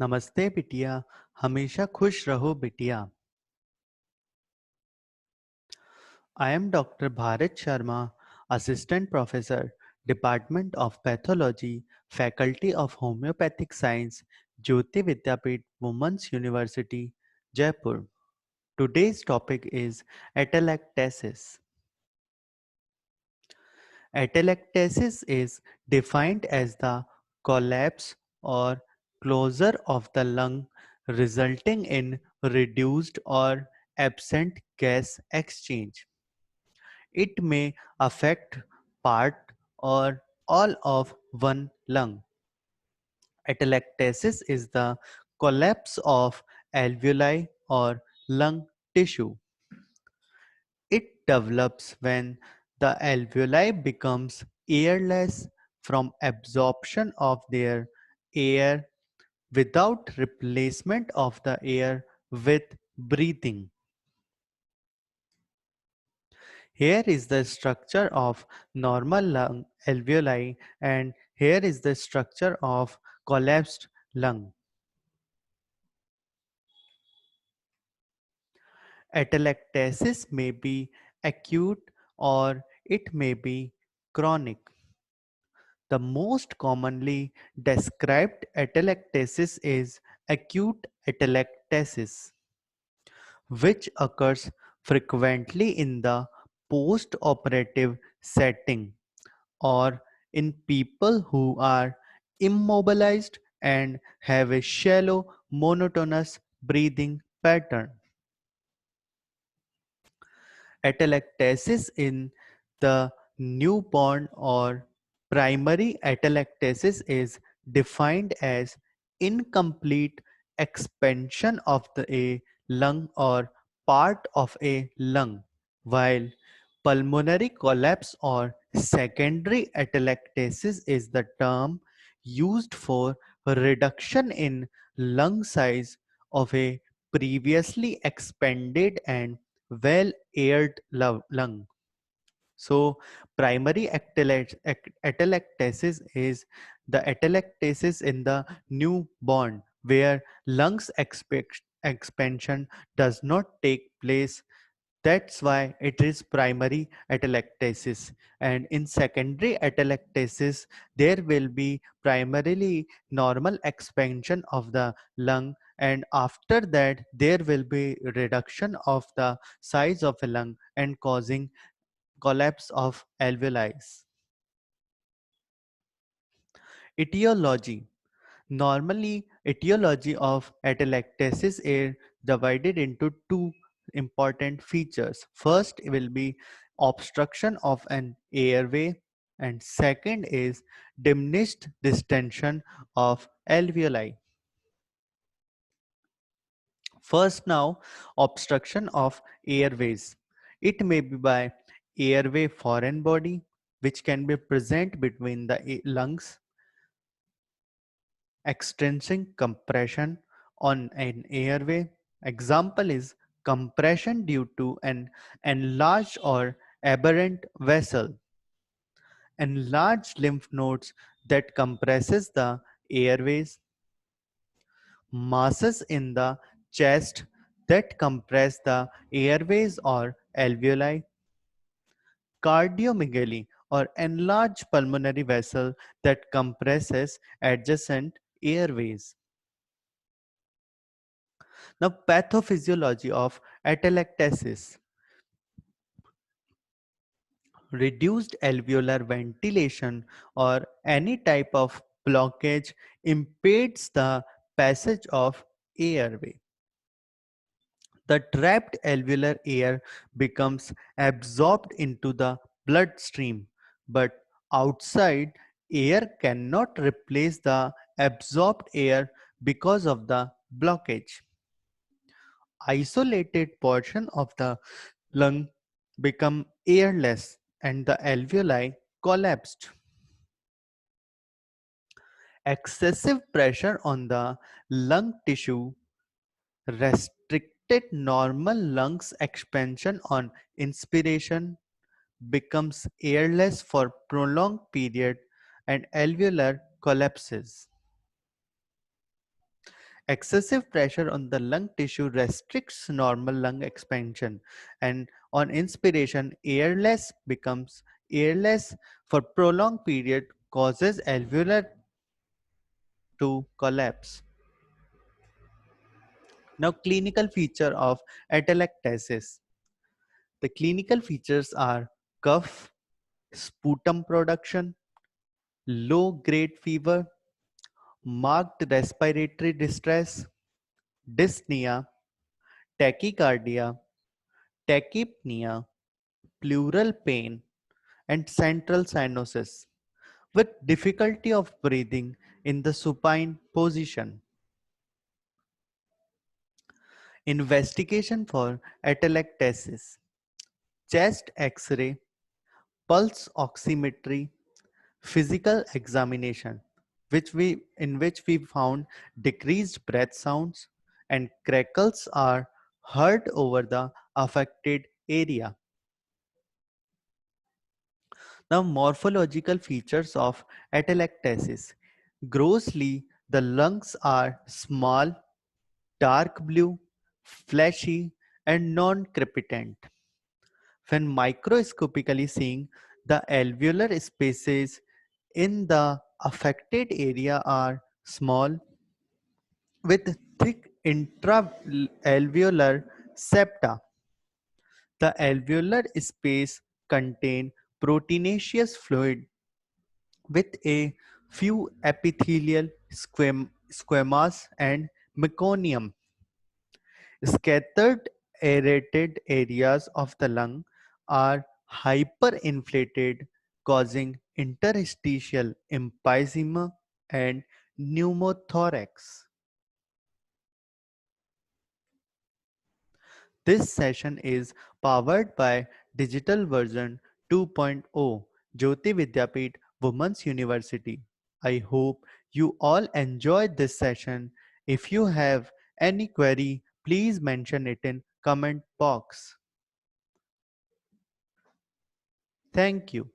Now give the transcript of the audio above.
नमस्ते बिटिया। हमेशा खुश रहो बिटिया। I am Dr. Bharat Sharma, Assistant Professor, Department of Pathology, Faculty of Homeopathic Science, Jyoti Vidyapeeth Women's University, Jaipur. Today's topic is atelectasis. Atelectasis is defined as the collapse or closure of the lung resulting in reduced or absent gas exchange. It may affect part or all of one lung. Atelectasis is the collapse of alveoli or lung tissue. It develops when the alveoli becomes airless from absorption of their air without replacement of the air with breathing. Here is the structure of normal lung alveoli and here is the structure of collapsed lung. Atelectasis may be acute or it may be chronic. The most commonly described atelectasis is acute atelectasis, which occurs frequently in the post-operative setting or in people who are immobilized and have a shallow, monotonous breathing pattern. Atelectasis in the newborn or primary atelectasis is defined as incomplete expansion of a lung or part of a lung, while pulmonary collapse or secondary atelectasis is the term used for reduction in lung size of a previously expanded and well-aired lung. So, primary atelectasis is the atelectasis in the newborn where lungs expansion does not take place. That's why it is primary atelectasis. And in secondary atelectasis, there will be primarily normal expansion of the lung, and after that, there will be reduction of the size of a lung and causing collapse of alveoli. Etiology. Normally, etiology of atelectasis is divided into two important features. First will be obstruction of an airway, and second is diminished distension of alveoli. First now, obstruction of airways. It may be by airway foreign body, which can be present between the lungs, extrinsic compression on an airway. Example is compression due to an enlarged or aberrant vessel. Enlarged lymph nodes that compresses the airways. Masses in the chest that compress the airways or alveoli. Cardiomegaly or enlarged pulmonary vessel that compresses adjacent airways. Now, pathophysiology of atelectasis. Reduced alveolar ventilation or any type of blockage impedes the passage of airway. The trapped alveolar air becomes absorbed into the bloodstream, but outside air cannot replace the absorbed air because of the blockage. Isolated portion of the lung become airless and the alveoli collapsed. Excessive pressure on the lung tissue restricted normal lungs expansion on inspiration, becomes airless for prolonged period and alveolar collapses. Excessive pressure on the lung tissue restricts normal lung expansion, and on inspiration, airless becomes airless for prolonged period causes alveolar to collapse. Now, clinical feature of atelectasis. The clinical features are cough, sputum production, low grade fever, marked respiratory distress, dyspnea, tachycardia, tachypnea, pleural pain, and central cyanosis, with difficulty of breathing in the supine position. Investigation for atelectasis: chest X-ray, pulse oximetry, physical examination, which we found decreased breath sounds and crackles are heard over the affected area. Now, morphological features of atelectasis. Grossly, the lungs are small, dark blue, fleshy, and non-crepitant. When microscopically seeing, the alveolar spaces in the affected area are small with thick intra-alveolar septa. The alveolar space contain proteinaceous fluid with a few epithelial squamas and meconium. Scattered aerated areas of the lung are hyperinflated, causing interstitial emphysema and pneumothorax. This session is powered by Digital Version 2.0 Jyoti Vidyapeeth Women's University. I hope you all enjoyed this session. If you have any query, please mention it in comment box. Thank you.